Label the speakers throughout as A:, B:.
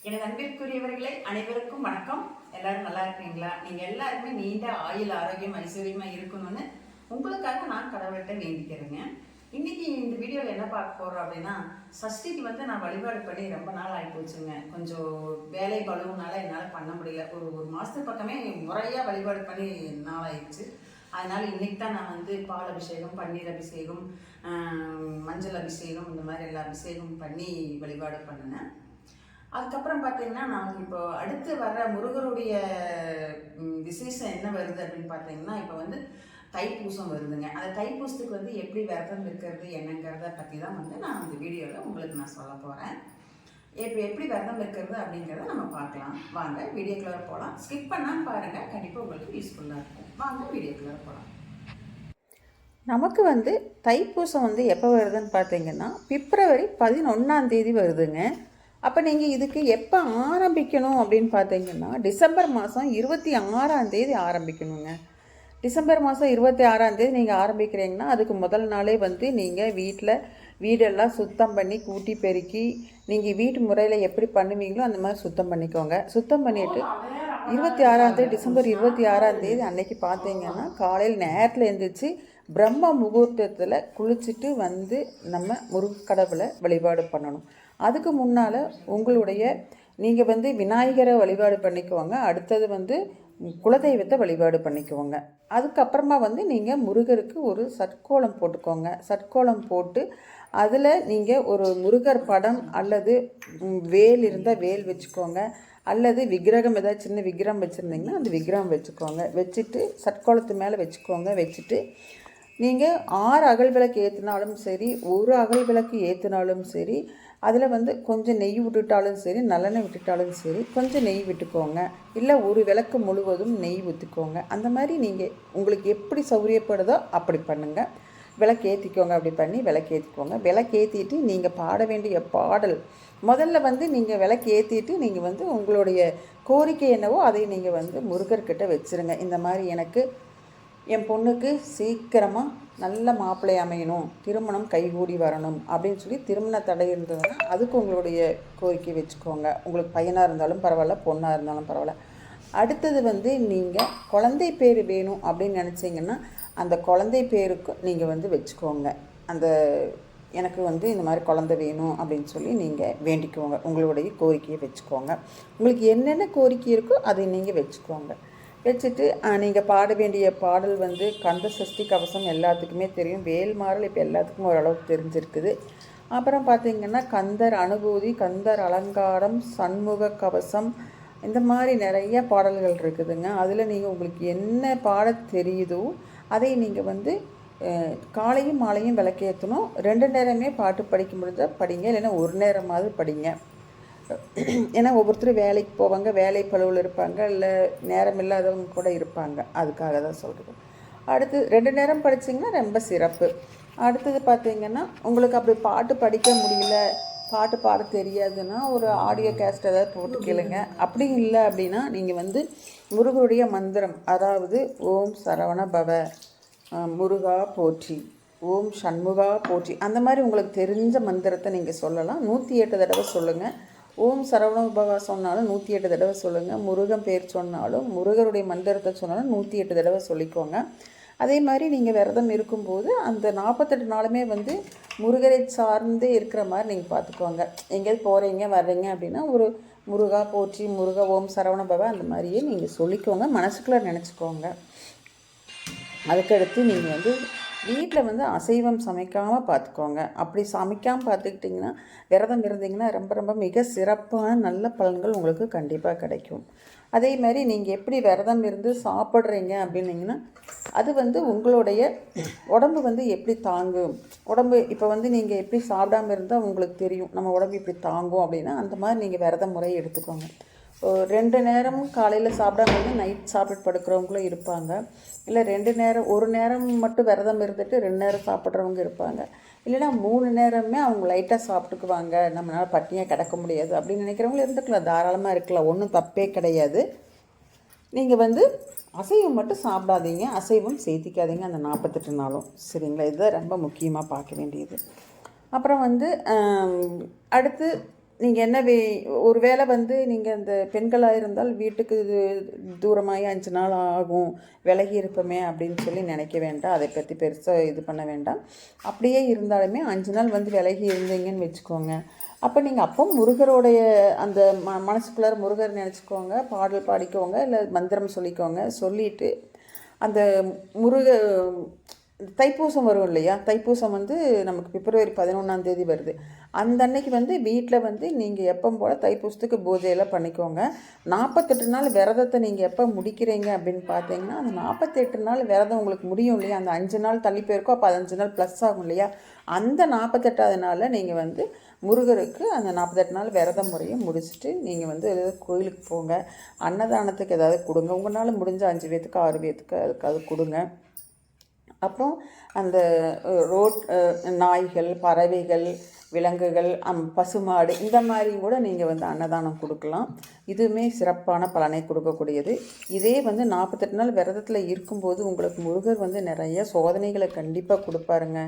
A: எனது அன்பிற்குரியவர்களே, அனைவருக்கும் வணக்கம். எல்லாரும் நல்லா இருக்கீங்களா? நீங்க எல்லாருமே நீண்ட ஆயுள், ஆரோக்கியம், ஐஸ்வர்யமா இருக்கணும்னு உங்களுக்காக நான் கடவுள்கிட்ட வேண்டிக்கிறேங்க. இன்னைக்கு இந்த வீடியோவில் என்ன பார்க்க போறோம் அப்படின்னா, சஷ்டிக்கு நான் வழிபாடு பண்ணி ரொம்ப நாள் ஆகி போச்சுங்க. கொஞ்சம் வேலை பழுவுனால என்னால் பண்ண முடியல. ஒரு மாசத்துக்கு பக்கமே முறையா வழிபாடு பண்ணி நாள் ஆயிடுச்சு. அதனால இன்னைக்கு தான் நான் பால் அபிஷேகம், பன்னீர் அபிஷேகம், மஞ்சள் அபிஷேகம், இந்த மாதிரி எல்லா அபிஷேகம் பண்ணி வழிபாடு பண்ணினேன். அதுக்கப்புறம் பார்த்தீங்கன்னா, நான் இப்போ அடுத்து வர்ற முருகருடைய விசேஷம் என்ன வருது அப்படின்னு பார்த்தீங்கன்னா, இப்போ தைப்பூசம் வருதுங்க. அந்த தைப்பூசத்துக்கு எப்படி விரதம் இருக்கிறது என்னங்கிறத பற்றி தான் நான் இந்த வீடியோவில் உங்களுக்கு நான் சொல்ல போகிறேன். இப்போ எப்படி விரதம் இருக்கிறது அப்படிங்கிறத நம்ம பார்க்கலாம். வாங்க வீடியோக்குள்ளே போகலாம். ஸ்கிப் பண்ணாமல் பாருங்கள், கண்டிப்பாக உங்களுக்கு யூஸ்ஃபுல்லாக இருக்கும். வாங்க வீடியோக்குள்ளே போகலாம்.
B: நமக்கு தைப்பூசம் எப்போ வருதுன்னு பார்த்தீங்கன்னா, பிப்ரவரி 11 வருதுங்க. அப்போ நீங்கள் இதுக்கு எப்போ ஆரம்பிக்கணும் அப்படின்னு பார்த்தீங்கன்னா, டிசம்பர் மாதம் 26 ஆரம்பிக்கணுங்க. டிசம்பர் மாதம் 26 நீங்கள் ஆரம்பிக்கிறீங்கன்னா, அதுக்கு முதல் நாளே நீங்கள் வீடெல்லாம் சுத்தம் பண்ணி கூட்டி பெருக்கி நீங்கள் வீட்டு முறையில் எப்படி பண்ணுவீங்களோ அந்த மாதிரி சுத்தம் பண்ணிக்கோங்க. சுத்தம் பண்ணிவிட்டு 26 டிசம்பர் 26 அன்னைக்கு பார்த்தீங்கன்னா, காலையில் நேரத்தில் எழுந்திரிச்சு பிரம்ம முகூர்த்தத்தில் குளிச்சுட்டு நம்ம முருகக்கடவுளை வழிபாடு பண்ணணும். அதுக்கு முன்னால் உங்களுடைய நீங்கள் விநாயகரை வழிபாடு பண்ணிக்குவாங்க. அடுத்தது குலதெய்வத்தை வழிபாடு பண்ணிக்குவாங்க. அதுக்கப்புறமா நீங்கள் முருகருக்கு ஒரு சட்கோலம் போட்டுக்கோங்க. சட்கோலம் போட்டு அதில் நீங்கள் ஒரு முருகர் படம் அல்லது வேல் இருந்தால் வேல் வச்சுக்கோங்க. அல்லது விக்கிரகம் ஏதாவது சின்ன விக்கிரகம் வச்சுருந்தீங்கன்னா அந்த விக்கிரகம் வச்சுக்கோங்க. வச்சுட்டு சட்கோலத்து மேலே வச்சுக்கோங்க. வச்சுட்டு நீங்கள் 6 அகல் விளக்கு ஏற்றினாலும் சரி, ஒரு அகல் விளக்கு ஏற்றினாலும் சரி, அதில் கொஞ்சம் நெய் விட்டுட்டாலும் சரி, நல்லெண்ணெய் விட்டுட்டாலும் சரி, கொஞ்சம் நெய் விட்டுக்கோங்க. இல்லை ஒரு விளக்கு முழுவதும் நெய் ஊற்றிக்கோங்க. அந்த மாதிரி நீங்கள் உங்களுக்கு எப்படி சௌகரியப்படுதோ அப்படி பண்ணுங்கள். விளக்கு ஏற்றிக்கோங்க. அப்படி பண்ணி விளக்கு ஏற்றிக்கோங்க. விளக்கு ஏற்றிட்டு நீங்கள் பாட வேண்டிய பாடல் முதல்ல நீங்கள் விளக்கு ஏற்றிட்டு நீங்கள் உங்களுடைய கோரிக்கை என்னவோ அதை நீங்கள் முருகர்கிட்ட வச்சுருங்க. இந்த மாதிரி எனக்கு என் பொண்ணுக்கு சீக்கிரமாக நல்ல மாப்பிள்ளை அமையணும், திருமணம் கைகூடி வரணும் அப்படின்னு சொல்லி திருமண தடை இருந்ததுன்னா அதுக்கு உங்களுடைய கோரிக்கை வச்சுக்கோங்க. உங்களுக்கு பையனாக இருந்தாலும் பரவாயில்ல, பொண்ணாக இருந்தாலும் பரவாயில்ல. அடுத்தது நீங்கள் குழந்தை பேர் வேணும் அப்படின்னு நினச்சிங்கன்னா அந்த குழந்தை பேருக்கு நீங்கள் வச்சுக்கோங்க. அந்த எனக்கு இந்த மாதிரி குழந்தை வேணும் அப்படின்னு சொல்லி நீங்கள் வேண்டிக்குவோங்க. உங்களுடைய கோரிக்கையை வச்சுக்கோங்க. உங்களுக்கு என்னென்ன கோரிக்கை இருக்கோ அதை நீங்கள் வச்சுக்கோங்க. வச்சுட்டு நீங்கள் பாட வேண்டிய பாடல் கந்த சஷ்டி கவசம் எல்லாத்துக்குமே தெரியும். வேல்மாறல் இப்போ எல்லாத்துக்கும் ஓரளவுக்கு தெரிஞ்சிருக்குது. அப்புறம் பார்த்திங்கன்னா கந்தர் அனுபூதி, கந்தர் அலங்காரம், சண்முக கவசம், இந்த மாதிரி நிறைய பாடல்கள் இருக்குதுங்க. அதில் நீங்கள் உங்களுக்கு என்ன பாட தெரியுதோ அதை நீங்கள் காலையும் மாலையும் விளக்கேற்றணும். 2 நேரமே பாட்டு படிக்க முடிஞ்சால் படிங்க, இல்லைன்னா ஒரு நேரமாவது படிங்க. ஏன்னா ஒவ்வொருத்தரும் வேலைக்கு போவாங்க, வேலை பழுவில் இருப்பாங்க, இல்லை நேரம் இல்லாதவங்க கூட இருப்பாங்க. அதுக்காக தான் சொல்கிறது. அடுத்து 2 நேரம் படிச்சிங்கன்னா ரொம்ப சிறப்பு. அடுத்தது பார்த்திங்கன்னா உங்களுக்கு அப்படி பாட்டு படிக்க முடியல, பாட்டு பாட தெரியாதுன்னா ஒரு ஆடியோ கேஸ்ட் ஏதாவது போட்டு கேளுங்க. அப்படி இல்லை அப்படின்னா நீங்கள் முருகருடைய மந்திரம், அதாவது ஓம் சரவண பவ, முருகா போற்றி, ஓம் சண்முகா போற்றி, அந்த மாதிரி உங்களுக்கு தெரிஞ்ச மந்திரத்தை நீங்கள் சொல்லலாம். 108 தடவை சொல்லுங்கள். ஓம் சரவண பவா சொன்னாலும் 108 தடவை சொல்லுங்கள். முருகன் பேர் சொன்னாலும், முருகருடைய மந்திரத்தை சொன்னாலும் 108 தடவை சொல்லிக்கோங்க. அதே மாதிரி நீங்கள் விரதம் இருக்கும்போது அந்த 48 நாளுமே முருகரை சார்ந்தே இருக்கிற மாதிரி நீங்கள் பார்த்துக்கோங்க. எங்கேயாவது போகிறீங்க வர்றீங்க அப்படின்னா ஒரு முருகா போற்றி, முருகா ஓம் சரவண பவா அந்த மாதிரியே நீங்கள் சொல்லிக்கோங்க, மனசுக்குள்ளே நினச்சிக்கோங்க. அதுக்கடுத்து நீங்கள் வீட்டில் அசைவம் சமைக்காமல் பார்த்துக்கோங்க. அப்படி சமைக்காமல் பார்த்துக்கிட்டிங்கன்னா, விரதம் இருந்தீங்கன்னா ரொம்ப ரொம்ப மிக சிறப்பான நல்ல பலன்கள் உங்களுக்கு கண்டிப்பாக கிடைக்கும். அதே மாதிரி நீங்கள் எப்படி விரதம் இருந்து சாப்பிட்றீங்க அப்படின்னிங்கன்னா அது உங்களுடைய உடம்பு எப்படி தாங்கும். உடம்பு இப்போ நீங்கள் எப்படி சாப்பிடாமல் இருந்தால் உங்களுக்கு தெரியும் நம்ம உடம்பு இப்படி தாங்கும் அப்படின்னா அந்த மாதிரி நீங்கள் விரத முறை எடுத்துக்கோங்க. 2 நேரமும் காலையில் சாப்பிடாம நைட் சாப்பிட்டு படுக்கிறவங்களும் இருப்பாங்க. இல்லை 2 நேரம், ஒரு நேரம் மட்டும் விரதம் இருந்துட்டு 2 நேரம் சாப்பிட்றவங்க இருப்பாங்க. இல்லைனா 3 நேரமே அவங்க லைட்டாக சாப்பிட்டுக்குவாங்க, நம்மளால் பட்டினியாக கிடக்க முடியாது அப்படின்னு நினைக்கிறவங்களும் இருந்துக்கலாம். தாராளமாக இருக்கலாம், ஒன்றும் தப்பே கிடையாது. நீங்கள் அசைவம் மட்டும் சாப்பிடாதீங்க, அசைவம் சேர்த்திக்காதீங்க அந்த 48 நாளும், சரிங்களா? இதுதான் ரொம்ப முக்கியமாக பார்க்க வேண்டியது. அப்புறம் அடுத்து நீங்கள் என்ன ஒரு வேளை வந்து நீங்கள் அந்த பெண்களாக இருந்தால் வீட்டுக்கு தூரமாகி 5 நாள் ஆகும், விலகி இருப்போமே அப்படின்னு சொல்லி நினைக்க வேண்டாம். அதை பற்றி பெருசாக இது பண்ண வேண்டாம். அப்படியே இருந்தாலுமே 5 நாள் வந்து விலகி இருந்தீங்கன்னு வச்சுக்கோங்க. அப்போ நீங்கள் அப்போ முருகருடைய அந்த மனசுக்குள்ளார முருகர் நினச்சிக்கோங்க, பாடல் பாடிக்கோங்க, இல்லை மந்திரம் சொல்லிக்கோங்க. சொல்லிவிட்டு அந்த தைப்பூசம் வரும் இல்லையா, தைப்பூசம் வந்து நமக்கு பிப்ரவரி 11ஆம் தேதி வருது. அந்த அன்னைக்கு வந்து வீட்டில் வந்து நீங்கள் எப்போ போல் தைப்பூசத்துக்கு பூஜையெல்லாம் பண்ணிக்கோங்க. 48 நாள் விரதத்தை நீங்கள் எப்போ முடிக்கிறீங்க அப்படின்னு பார்த்தீங்கன்னா, அந்த 48 நாள் விரதம் உங்களுக்கு முடியும் இல்லையா, அந்த 5 நாள் தள்ளி போயிருக்கோ, அப்போ 5 நாள் ப்ளஸ் ஆகும் இல்லையா, அந்த 48வது நாளில் நீங்கள் வந்து முருகருக்கு அந்த 48 நாள் விரத முறையை முடிச்சுட்டு நீங்கள் வந்து கோயிலுக்கு போங்க. அன்னதானத்துக்கு ஏதாவது கொடுங்க. உங்களால் முடிஞ்ச 5 பேத்துக்கு 6 பேத்துக்கு அதுக்காவது கொடுங்க. அப்புறம் அந்த நாய்கள், பறவைகள், விலங்குகள், பசுமாடு இந்த மாதிரி கூட நீங்கள் வந்து அன்னதானம் கொடுக்கலாம். இதுவுமே சிறப்பான பலனை கொடுக்கக்கூடியது. இதே வந்து 48 நாள் விரதத்தில் இருக்கும்போது உங்களுக்கு முருகர் வந்து நிறைய சோதனைகளை கண்டிப்பாக கொடுப்பாருங்க.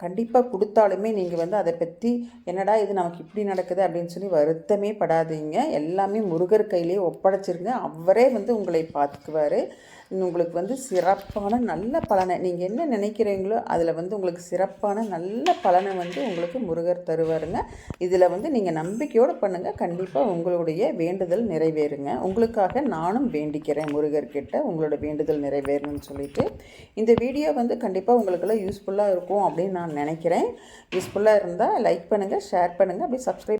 B: கண்டிப்பாக கொடுத்தாலுமே நீங்கள் வந்து அதை பற்றி என்னடா இது நமக்கு இப்படி நடக்குது அப்படின்னு சொல்லி வருத்தமே படாதீங்க. எல்லாமே முருகர் கையிலே ஒப்படைச்சிருங்க. அவரே வந்து உங்களை பார்த்துக்குவார். உங்களுக்கு வந்து சிறப்பான நல்ல பலனை நீங்கள் என்ன நினைக்கிறீங்களோ அதில் வந்து உங்களுக்கு சிறப்பான நல்ல பலனை வந்து உங்களுக்கு முருகர் தருவாருங்க. இதில் வந்து நீங்கள் நம்பிக்கையோடு பண்ணுங்கள். கண்டிப்பாக உங்களுடைய வேண்டுதல் நிறைவேறுங்க. உங்களுக்காக நானும் வேண்டிக்கிறேன் முருகர்கிட்ட உங்களோட வேண்டுதல் நிறைவேறணும்னு சொல்லிட்டு. இந்த வீடியோ வந்து கண்டிப்பாக உங்களுக்கெல்லாம் யூஸ்ஃபுல்லாக இருக்கும் அப்படின்னு நான் நினைக்கிறேன். யூஸ்ஃபுல்லாக இருந்தால் லைக் பண்ணுங்கள், ஷேர் பண்ணுங்கள், அப்படியே சப்ஸ்கிரைப்